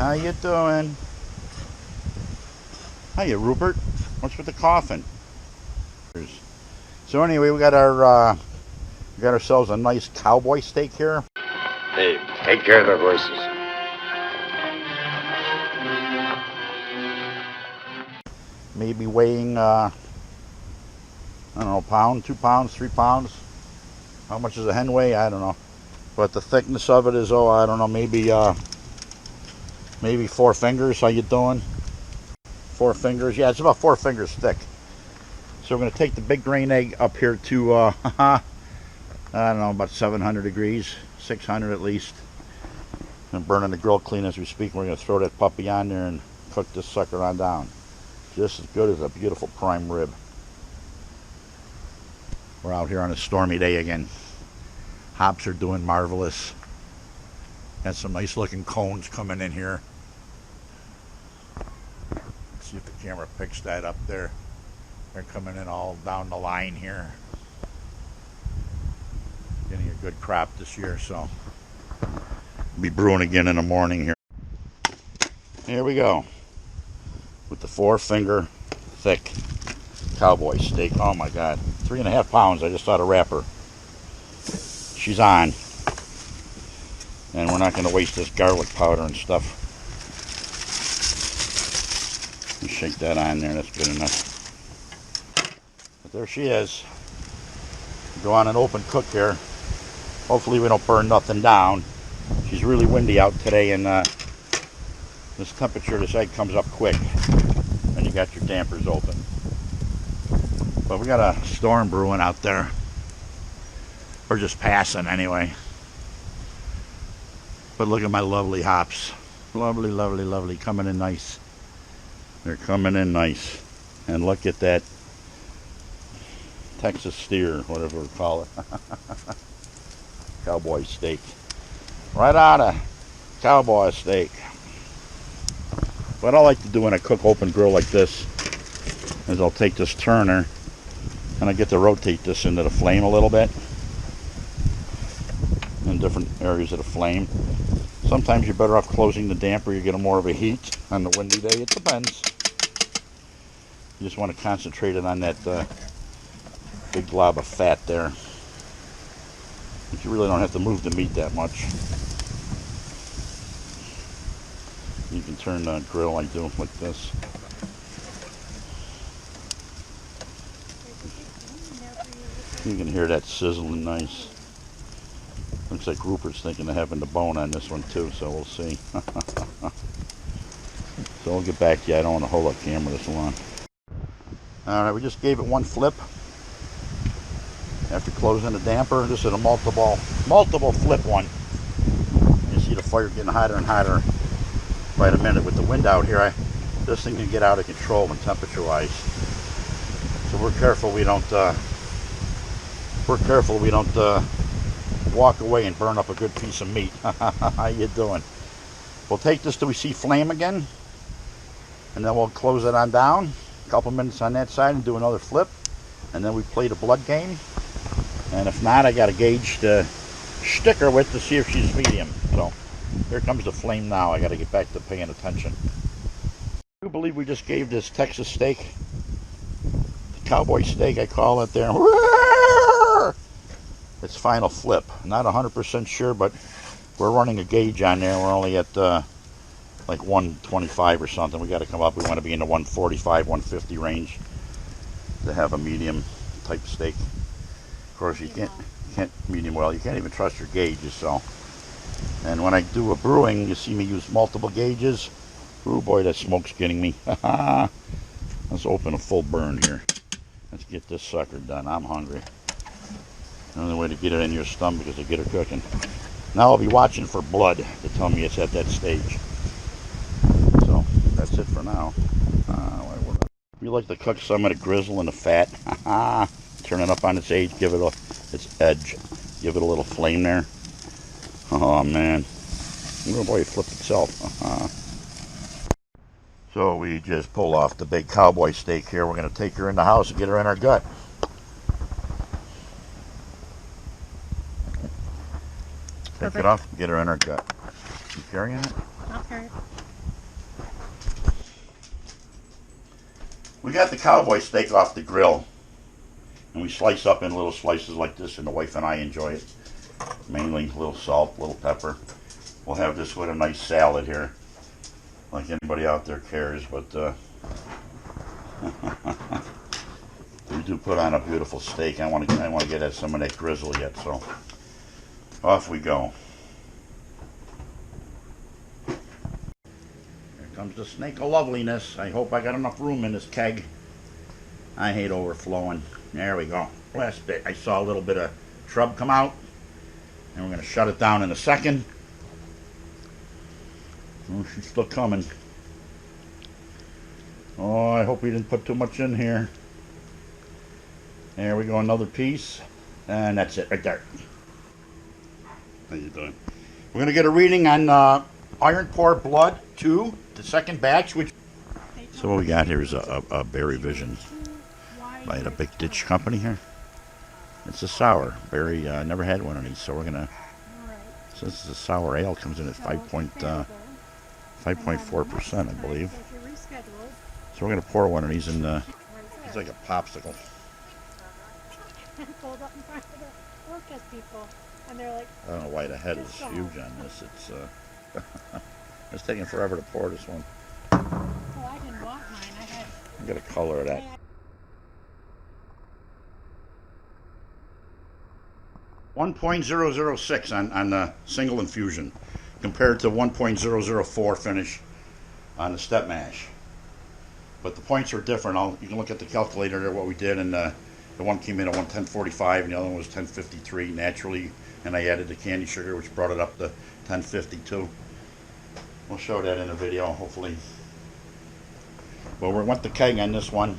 How you doing? Hiya, Rupert. What's with the coughing? So anyway, we got ourselves a nice cowboy steak here. Hey, take care of the horses. Maybe weighing, I don't know, a pound, 2 pounds, 3 pounds. How much does a hen weigh? I don't know. But the thickness of it is, oh, I don't know, maybe 4 fingers. How you doing? 4 fingers. Yeah, it's about 4 fingers thick. So we're going to take the big grain egg up here to, I don't know, about 700 degrees, 600 at least. I'm burning the grill clean as we speak. We're going to throw that puppy on there and cook this sucker on down. Just as good as a beautiful prime rib. We're out here on a stormy day again. Hops are doing marvelous. Got some nice looking cones coming in here. Let's see if the camera picks that up there. They're coming in all down the line here. Getting a good crop this year, so we'll be brewing again in the morning here. Here we go. With the 4 finger thick cowboy steak. Oh my God. 3.5 pounds. I just thought a wrapper. She's on. And we're not going to waste this garlic powder and stuff. Shake that on there. That's good enough. But there she is. Go on an open cook here. Hopefully we don't burn nothing down. She's really windy out today, and this temperature, this egg comes up quick. And you got your dampers open. But we got a storm brewing out there. We're just passing anyway. But look at my lovely hops. Lovely, lovely, lovely. Coming in nice. They're coming in nice. And look at that Texas steer, whatever we call it. Cowboy steak. Right out of cowboy steak. What I like to do when I cook open grill like this is I'll take this turner and I get to rotate this into the flame a little bit in different areas of the flame. Sometimes you're better off closing the damper. You get more of a heat on the windy day. It depends. You just want to concentrate it on that big glob of fat there. But you really don't have to move the meat that much. You can turn the grill like this. You can hear that sizzling nice. Looks like Rupert's thinking of having the bone on this one too, so we'll see. So we'll get back to you. I don't want to hold up camera this long. Alright, we just gave it one flip. After closing the damper, this is a multiple flip one. You see the fire getting hotter and hotter by the minute. With the wind out here, this thing can get out of control when temperature-wise. So we're careful we don't walk away and burn up a good piece of meat. How you doing? We'll take this till we see flame again, and then we'll close it on down. A couple minutes on that side and do another flip, and then we play the blood game. And if not, I got a gauge to stick her with to see if she's medium. So here comes the flame now. I got to get back to paying attention. I do believe we just gave this Texas steak, the cowboy steak I call it there, its final flip. Not 100% sure, but we're running a gauge on there. We're only at like 125 or something. We got to come up. We want to be in the 145, 150 range to have a medium type steak. Of course, you can't medium well. You can't even trust your gauges. So, and when I do a brewing, you see me use multiple gauges. Oh boy, that smoke's getting me. Let's open a full burn here. Let's get this sucker done. I'm hungry. The only way to get it in your stomach is to get it cooking. Now I'll be watching for blood to tell me it's at that stage. So that's it for now. We like to cook some of the grizzle and the fat. Turn it up on its edge, give it a little flame there. Oh man, oh boy, it flipped itself. So we just pulled off the big cowboy steak here. We're going to take her in the house and get her in our gut. Take it off and get her in our gut. You carrying it? I'll carry it. We got the cowboy steak off the grill, and we slice up in little slices like this, and the wife and I enjoy it. Mainly a little salt, a little pepper. We'll have this with a nice salad here, like anybody out there cares, but we do put on a beautiful steak. I want to get at some of that grizzle yet, so off we go. Here comes the snake of loveliness. I hope I got enough room in this keg. I hate overflowing. There we go. Last bit. I saw a little bit of shrub come out, and we're going to shut it down in a second. Oh, she's still coming. Oh, I hope we didn't put too much in here. There we go, another piece. And that's it right there. How you doing? We're going to get a reading on Iron Pour Blood 2, the second batch. So what we got here is a Berry Vision by the Big Ditch Company here. It's a sour. Berry, never had one of these, so we're going to... So this is a sour ale, comes in at 5.4%, I believe. So we're going to pour one of these in, it's like a popsicle. Pulled up in front of the orchestra people, and they're like, I don't know why the head is huge on this. It's it's taking forever to pour this one. oh, I didn't want mine. I had... I'm going to color that. 1.006 on the single infusion compared to 1.004 finish on the step mash. But the points are different. You can look at the calculator there, what we did, and the one came in at 1045 and the other one was 1053 naturally, and I added the candy sugar, which brought it up to 1052. We'll show that in a video, hopefully. But we went the keg on this one.